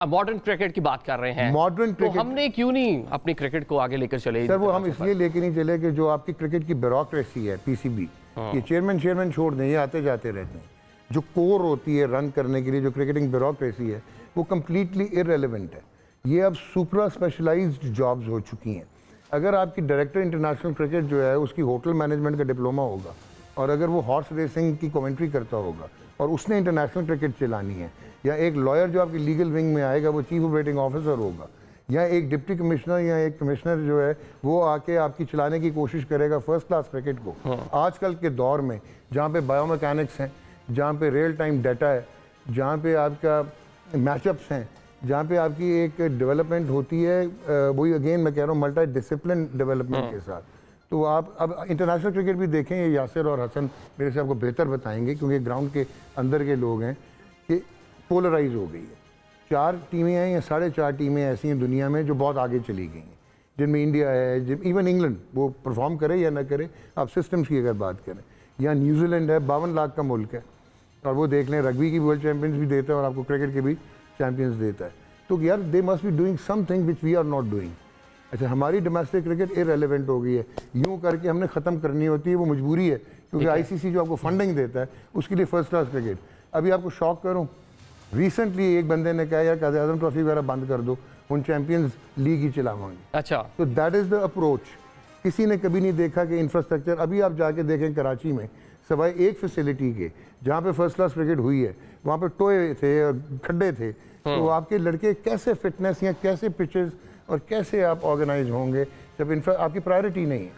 Modern cricket की बात कर रहे हैं, मॉडर्न तो क्रिकेट हमने क्यों नहीं अपनी क्रिकेट को आगे लेकर चले? सर वो हम इसलिए लेके नहीं चले कि जो आपकी क्रिकेट की ब्यूरोक्रेसी है, पीसीबी, ये चेयरमैन छोड़ दें, ये आते जाते रहते हैं। जो कोर होती है रन करने के लिए, जो क्रिकेटिंग ब्यूरोक्रेसी है, वो कम्प्लीटली इररेलेवेंट है। ये अब सुपरा स्पेशलाइज्ड जॉब्स हो चुकी हैं। अगर आपकी डायरेक्टर इंटरनेशनल क्रिकेट जो है उसकी होटल मैनेजमेंट का डिप्लोमा होगा, और अगर वो हॉर्स रेसिंग की कमेंट्री करता होगा और उसने इंटरनेशनल क्रिकेट चलानी है, या एक लॉयर जो आपकी लीगल विंग में आएगा वो चीफ ऑपरेटिंग ऑफिसर होगा, या एक डिप्टी कमिश्नर या एक कमिश्नर जो है वो आके आपकी चलाने की कोशिश करेगा फर्स्ट क्लास क्रिकेट को। आजकल के दौर में जहाँ पे बायोमैकेनिक्स हैं, जहाँ पे रियल टाइम डाटा है, जहाँ पे आपका मैचअप्स हैं, जहाँ पे आपकी एक डेवलपमेंट होती है, वही अगेन मैं कह रहा हूँ मल्टी डिसिप्लिन डेवलपमेंट के साथ। तो आप अब इंटरनेशनल क्रिकेट भी देखें, ये यासिर और हसन मेरे से आपको बेहतर बताएंगे क्योंकि ग्राउंड के अंदर के लोग हैं, कि पोलराइज हो गई है। 4 टीमें हैं या 4.5 टीमें ऐसी हैं दुनिया में जो बहुत आगे चली गई हैं, जिनमें इंडिया है, इवन इंग्लैंड, वो परफॉर्म करे या ना करे, आप सिस्टम्स की अगर बात करें, या न्यूजीलैंड है, 52 लाख का मुल्क है, और वो देख लें रग्बी की वर्ल्ड चैंपियंस भी देता है और आपको क्रिकेट के भी चैंपियंस देता है। तो यार they must be doing something which we are not doing. अच्छा, हमारी डोमेस्टिक क्रिकेट इररेलेवेंट हो गई है, यूं करके हमने ख़त्म करनी होती है, वो मजबूरी है क्योंकि आईसीसी जो आपको फंडिंग देता है उसके लिए फर्स्ट क्लास क्रिकेट। अभी आपको शॉक करूं, रिसेंटली एक बंदे ने कहा यार काज़ी-ए-आज़म ट्रॉफी वगैरह बंद कर दो, उन चैंपियंस लीग ही चलावाएंगे। अच्छा, तो दैट इज़ द अप्रोच। किसी ने कभी नहीं देखा कि इंफ्रास्ट्रक्चर, अभी आप जाके देखें कराची में, सवाए एक फैसिलिटी के जहाँ पे फर्स्ट क्लास क्रिकेट हुई है, वहाँ पे टोए थे और खड्डे थे, तो आपके लड़के कैसे फिटनेस या कैसे पिचेस और कैसे आप ऑर्गेनाइज होंगे जब आपकी प्रायोरिटी नहीं है।